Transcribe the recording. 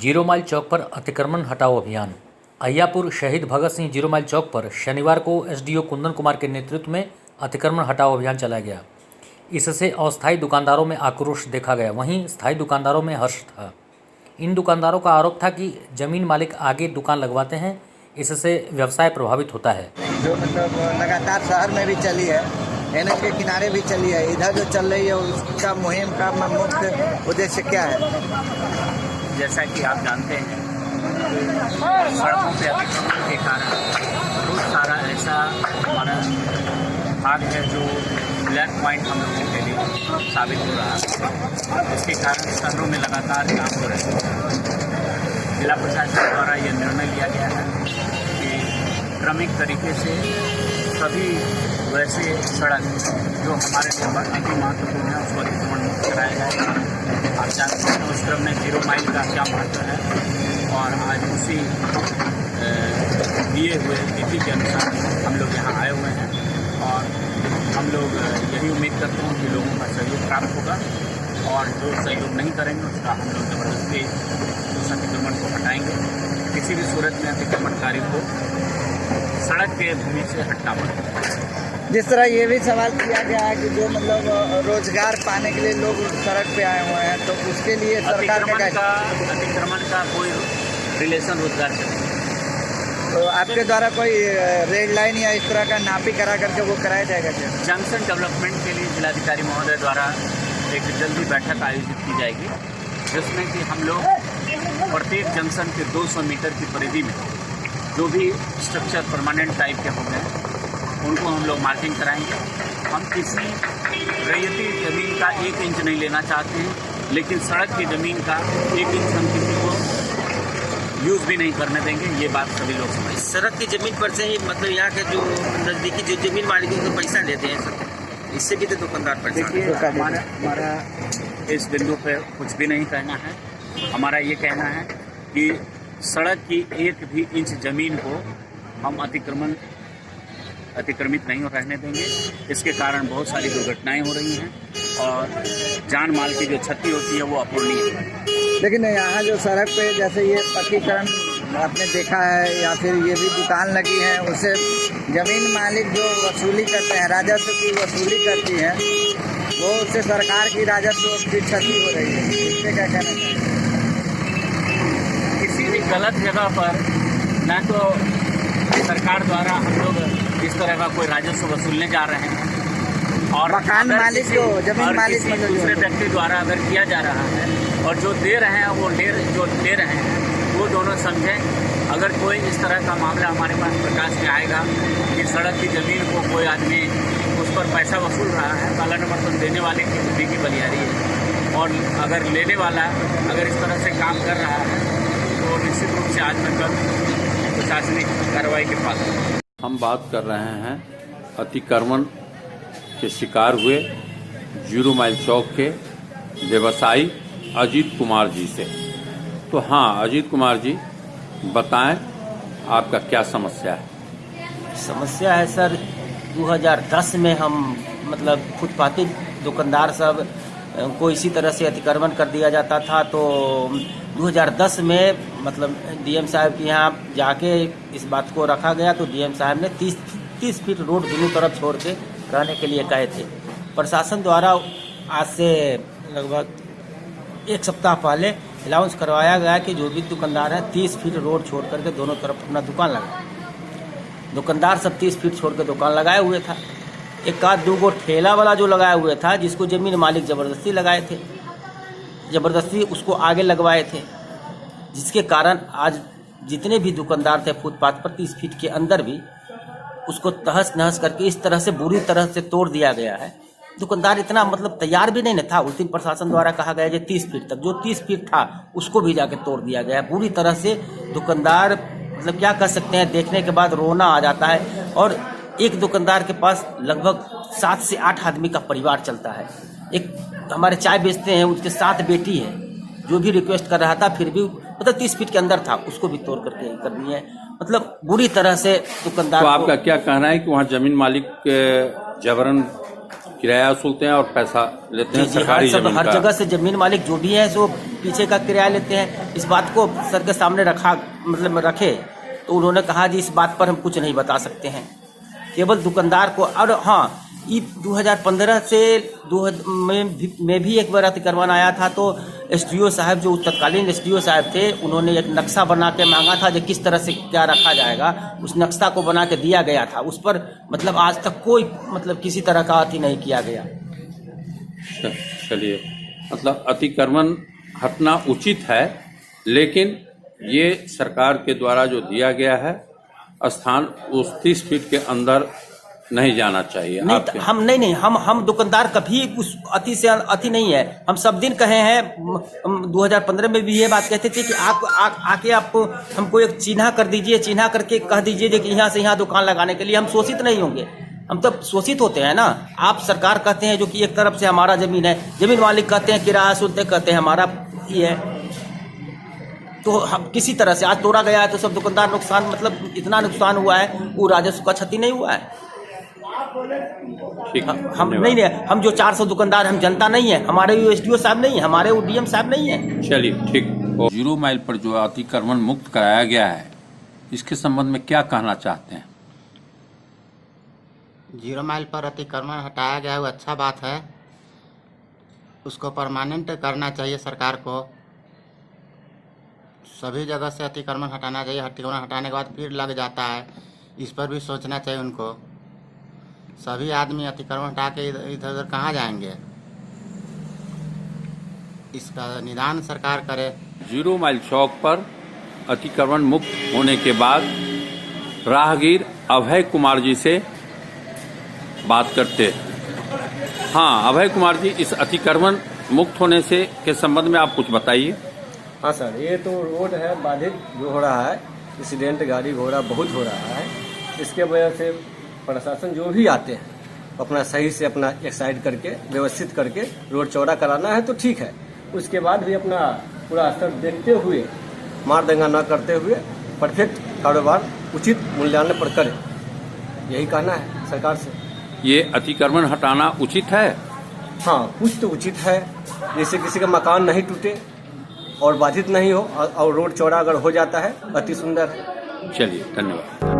Zero mile चौक पर अतिक्रमण हटाओ अभियान। अय्यापुर शहीद भगत सिंह जीरो माइल चौक पर शनिवार को एसडीओ कुंदन कुमार के नेतृत्व में अतिक्रमण हटाओ अभियान चलाया गया। इससे अस्थायी दुकानदारों में आक्रोश देखा गया, वहीं स्थायी दुकानदारों में हर्ष था। इन दुकानदारों का आरोप था कि जमीन मालिक आगे दुकान लगवाते हैं, इससे व्यवसाय प्रभावित होता है। जो मतलब लगातार शहर में भी चली है, एनएच के किनारे भी चली है, इधर जो चल रही है उसका मुहिम का मुख्य उद्देश्य क्या है? जैसा कि आप जानते हैं, सड़कों पे अतिक्रमण के कारण बहुत सारा ऐसा हमारा भाग है जो ब्लैक पॉइंट हम लोगों के लिए साबित हो रहा है। इसके कारण शहरों में लगातार काम हो रहे हैं। जिला प्रशासन द्वारा यह निर्णय लिया गया है कि क्रमिक तरीके से सभी वैसे सड़क जो हमारे लिए अति महत्वपूर्ण है उसको अतिक्रमण मुक्त कराया जाएगा। आप जानते हैं उस क्रम में जीरो माइल का क्या महत्व है, और आज उसी दिए हुए तिथि के अनुसार हम लोग यहाँ आए हुए हैं और हम लोग यही उम्मीद करते हैं कि लोगों का सहयोग प्राप्त होगा, और जो सहयोग नहीं करेंगे उसका हम लोग ज़बरदस्ती उस अतिक्रमण को हटाएंगे। किसी भी सूरत में अतिक्रमणकारी को सड़क के भूमि से हटना पड़ेगा। जिस तरह ये भी सवाल किया गया है कि जो मतलब रोजगार पाने के लिए लोग सड़क पे आए हुए हैं, तो उसके लिए सरकार ने अतिक्रमण का कोई रिलेशन रोजगार से नहीं। तो आपके द्वारा कोई रेड लाइन या इस तरह का नापी करा करके वो कराया जाएगा क्या? जंक्शन डेवलपमेंट के लिए जिलाधिकारी महोदय द्वारा एक जल्दी बैठक आयोजित की जाएगी, जिसमें कि हम लोग प्रत्येक जंक्शन के 200 मीटर की परिधि में जो भी स्ट्रक्चर परमानेंट टाइप के होंगे उनको हम लोग मार्किंग कराएंगे। हम किसी रैयती ज़मीन का 1 इंच नहीं लेना चाहते हैं, लेकिन सड़क की ज़मीन का 1 इंच हम किसी को यूज़ भी नहीं करने देंगे। ये बात सभी लोग समझें। सड़क की ज़मीन पर से ही मतलब यहाँ के जो नज़दीकी जो ज़मीन मालिकों को पैसा लेते हैं सर, इससे भी तो दुकानदार परेशान है। हमारा इस बिंदु पर कुछ भी नहीं कहना है। हमारा ये कहना है कि सड़क की 1 भी इंच ज़मीन को हम अतिक्रमित नहीं रहने देंगे। इसके कारण बहुत सारी दुर्घटनाएं हो रही हैं और जान माल की जो क्षति होती है वो अपूर्णीय है। लेकिन यहाँ जो सड़क पे जैसे ये पक्कीकरण आपने देखा है या फिर ये भी दुकान लगी है, उससे जमीन मालिक जो वसूली करते हैं, राजस्व की वसूली करती है, वो उससे सरकार की राजस्व की क्षति हो रही है। इस पर क्या कहना चाहिए? किसी भी गलत जगह पर न तो सरकार द्वारा हम लोग इस तरह का कोई राजस्व वसूलने जा रहे हैं, और मकान मालिक जो जमीन मालिक किसी दूसरे व्यक्ति द्वारा अगर किया जा रहा है और जो दे रहे हैं वो जो ले रहे हैं वो दोनों समझें। अगर कोई इस तरह का मामला हमारे पास प्रकाश में आएगा कि सड़क की ज़मीन को कोई आदमी उस पर पैसा वसूल रहा है, पहला नंबर तो देने वाले की बुद्धि की बलिहारी है, और अगर लेने वाला अगर इस तरह से काम कर रहा है तो निश्चित रूप से आज तक प्रशासनिक कार्रवाई के पास। हम बात कर रहे हैं अतिक्रमण के शिकार हुए जीरो माइल चौक के व्यवसायी अजीत कुमार जी से। तो हाँ, अजीत कुमार जी बताएं आपका क्या समस्या है? समस्या है सर, 2010 में हम मतलब फुटपाथी दुकानदार सब को इसी तरह से अतिक्रमण कर दिया जाता था। तो 2010 में मतलब डीएम साहब के यहाँ जाके इस बात को रखा गया, तो डीएम साहब ने 30 फीट रोड दोनों तरफ छोड़ के रहने के लिए कहे थे। प्रशासन द्वारा आज से लगभग 1 सप्ताह पहले अनाउंस करवाया गया कि जो भी दुकानदार है 30 फीट रोड छोड़ करके दोनों तरफ अपना दुकान लगाए। दुकानदार सब 30 फीट छोड़ के दुकान लगाए हुए था। एक आध 2 ठेला वाला जो लगाए हुए था, जिसको जमीन मालिक ज़बरदस्ती लगाए थे, ज़बरदस्ती उसको आगे लगवाए थे, जिसके कारण आज जितने भी दुकानदार थे फुटपाथ पर 30 फीट के अंदर भी उसको तहस नहस करके इस तरह से बुरी तरह से तोड़ दिया गया है। दुकानदार इतना मतलब तैयार भी नहीं था। उस दिन प्रशासन द्वारा कहा गया कि 30 फीट तक, जो 30 फीट था उसको भी जाके तोड़ दिया गया है बुरी तरह से। दुकानदार मतलब क्या कर सकते हैं, देखने के बाद रोना आ जाता है। और एक दुकानदार के पास लगभग 7 से 8 आदमी का परिवार चलता है। एक हमारे चाय बेचते हैं, उसके 7 बेटी है, जो भी रिक्वेस्ट कर रहा था फिर भी मतलब 30 फीट के अंदर था, उसको भी तोड़ करके कर दिए। मतलब बुरी तरह से दुकानदार। तो आपका क्या कहना है कि वहाँ जमीन मालिक जबरन किराया वसूलते हैं और पैसा लेते हैं जी, सरकारी सब जमीन हर का। जगह से जमीन मालिक जो भी है सो पीछे का किराया लेते हैं। इस बात को सर के सामने रखे तो उन्होंने कहा जी इस बात पर हम कुछ नहीं बता सकते हैं, केवल दुकानदार को। और हाँ, 2015 से में भी एक बार अतिक्रमण आया था, तो एसडीओ साहब जो तत्कालीन एसडीओ साहब थे, उन्होंने एक नक्शा बना के मांगा था जो किस तरह से क्या रखा जाएगा। उस नक्शा को बना के दिया गया था, उस पर मतलब आज तक कोई मतलब किसी तरह का अति नहीं किया गया। चलिए, मतलब अतिक्रमण हटना उचित है, लेकिन ये सरकार के द्वारा जो दिया गया है स्थान उस 30 फीट के अंदर नहीं जाना चाहिए। नहीं, हम दुकानदार कभी उस अति से अति नहीं है। हम सब दिन कहे हैं, 2015 में भी ये बात कहते थे कि आके आपको हमको एक चिन्हा कर दीजिए, चिन्हा करके कह दीजिए कि यहाँ से यहाँ दुकान लगाने के लिए। हम शोषित नहीं होंगे, हम तो शोषित होते हैं ना। आप सरकार कहते हैं जो कि एक तरफ से हमारा जमीन है, जमीन मालिक कहते हैं किराया सुनते कहते हैं हमारा ये है, तो हम किसी तरह से आज तोड़ा गया है तो सब दुकानदार नुकसान, मतलब इतना नुकसान हुआ है, वो राजस्व का क्षति नहीं हुआ है। हम नहीं, हम जो 400 दुकानदार, हम जनता नहीं है, हमारे एसडीओ साहब नहीं है, हमारे डीएम साहब नहीं है। चलिए ठीक। 0 माइल पर जो अतिक्रमण मुक्त कराया गया है, इसके संबंध में क्या कहना चाहते हैं? 0 माइल पर अतिक्रमण हटाया गया है, वो अच्छा बात है। उसको परमानेंट करना चाहिए सरकार को। सभी जगह से अतिक्रमण हटाना चाहिए। अतिक्रमण हटाने के बाद फिर लग जाता है, इस पर भी सोचना चाहिए उनको। सभी आदमी अतिक्रमण हटा के इधर उधर कहाँ जाएंगे, इसका निदान सरकार करे। 0 माइल चौक पर अतिक्रमण मुक्त होने के बाद राहगीर अभय कुमार जी से बात करते हैं। हाँ अभय कुमार जी, इस अतिक्रमण मुक्त होने से के संबंध में आप कुछ बताइए। हाँ सर, ये तो रोड है बाधित जो हो रहा है, एक्सीडेंट गाड़ी घोड़ा बहुत हो रहा है। इसके वजह से प्रशासन जो भी आते हैं अपना सही से अपना एक साइड करके व्यवस्थित करके रोड चौड़ा कराना है तो ठीक है। उसके बाद भी अपना पूरा स्तर देखते हुए, मार दंगा न करते हुए परफेक्ट कारोबार उचित मूल्यांकन पर करें, यही कहना है सरकार से। ये अतिक्रमण हटाना उचित है? हाँ, कुछ तो उचित है, जैसे किसी का मकान नहीं टूटे और बाधित नहीं हो, और रोड चौड़ा अगर हो जाता है अति सुंदर है। चलिए, धन्यवाद।